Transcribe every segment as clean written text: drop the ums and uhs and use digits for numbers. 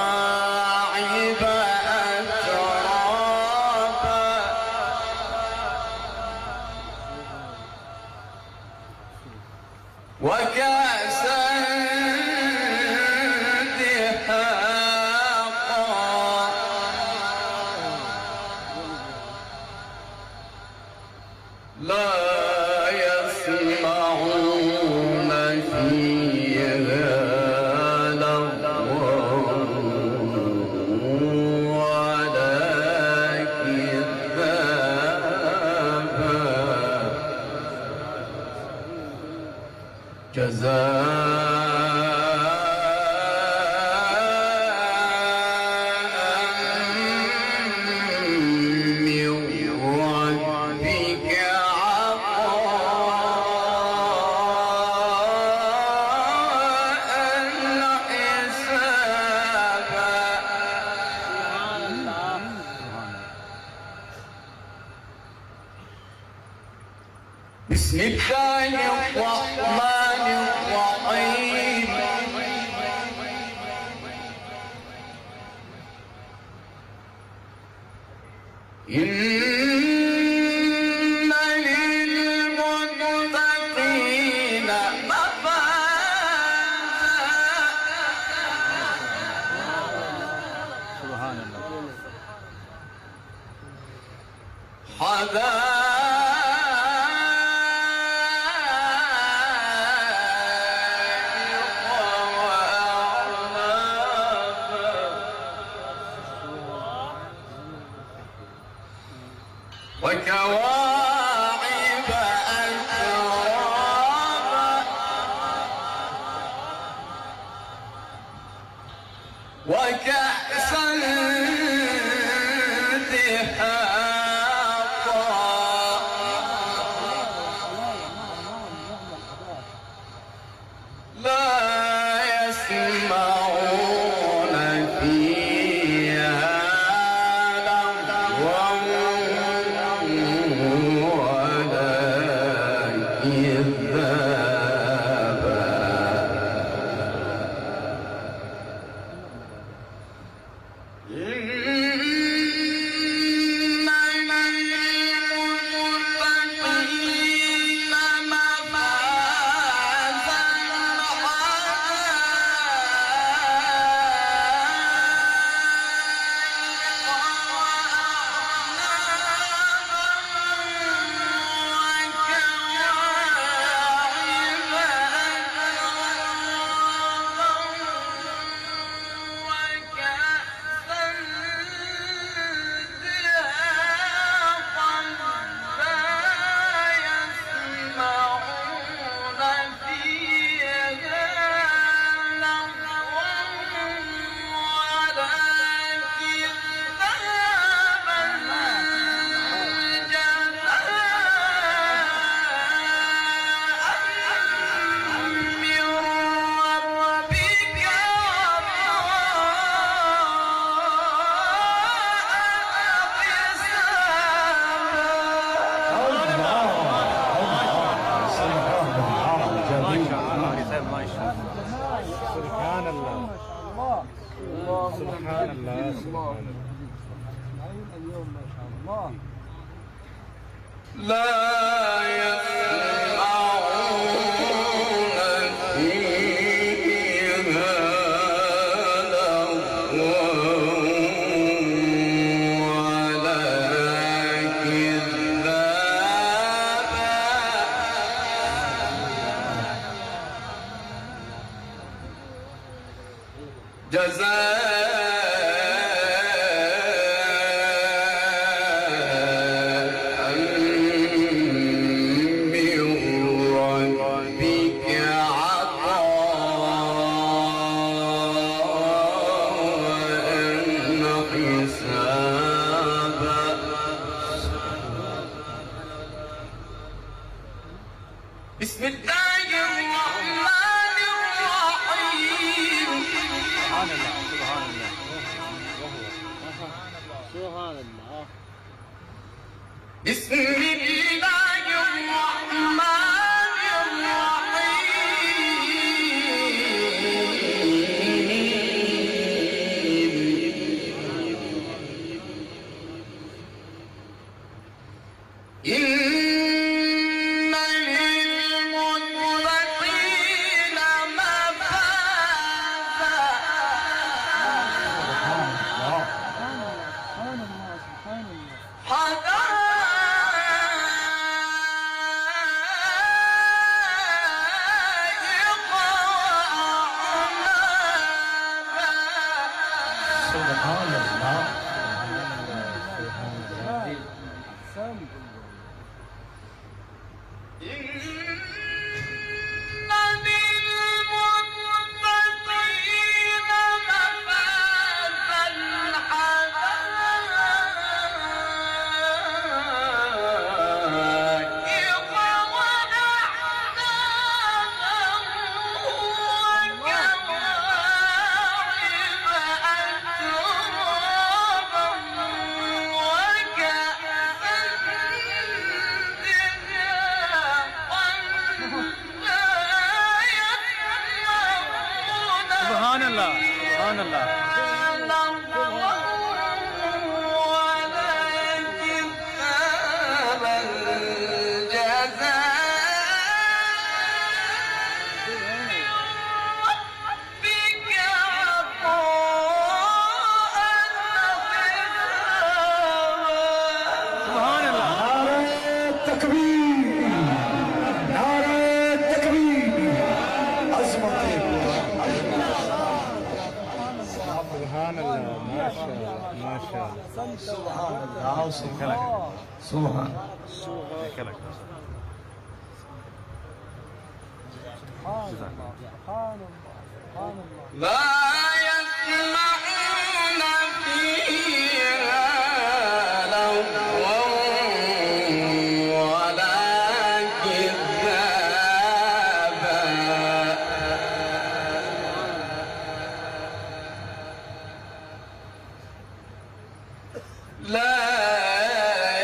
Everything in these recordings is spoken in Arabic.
وكواعب أترابا وكأسا دهاقا لا يسمعون فيها بسم الله الرحمن الرحيم إن للمتقين مفازا وكواعب أترابا وكأسا دهاقا لا يسمعون فيها سبحان الله سبحان الله اليوم ما شاء الله لا يسمعون فيها لغوا ولا كذابا جزاء من ربك عطاء حسابا. بسم الله الرحمن الرحيم. سبحان الله سبحان الله سبحان الله. بسم الله الرحمن الرحيم. إن للمتقين مفازا. سبحان الله سبحان الله. حدائق وأعنابا. سبحان الله. أحسنت. إن للمتقين مفازا. حدائق وأعنابا وكواعب أترابا وكأسا دهاقا لا يسمعون سبحان الله سبحان الله. سبحان الله. نعرہ تکبیر، نعرہ تکبیر، عظمت سبحان الله. ما شاء الله ما شاء الله. سبحان اللہ سبحان سبحان كلك. سبحان الله سبحان الله سبحان الله. لا يسمعون فيها لغوا ولا كذابا. لا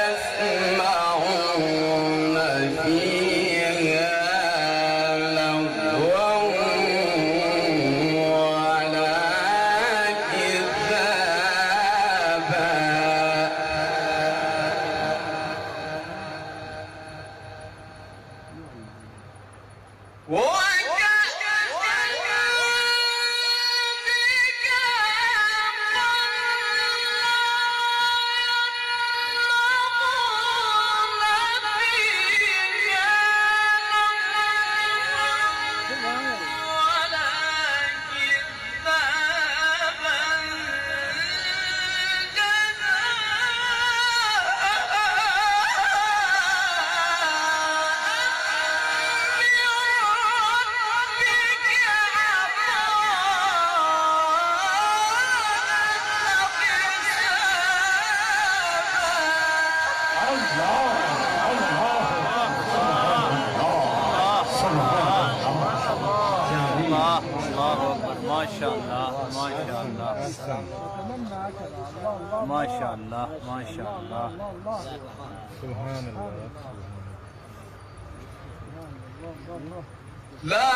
يسمعون فيها لغوا ولا كذابا. الله الله أكبر. ما شاء الله ما شاء الله أتمنى هكذا. الله الله ما شاء الله ما شاء الله. الله الله. سبحان الله. الله الله الله. لا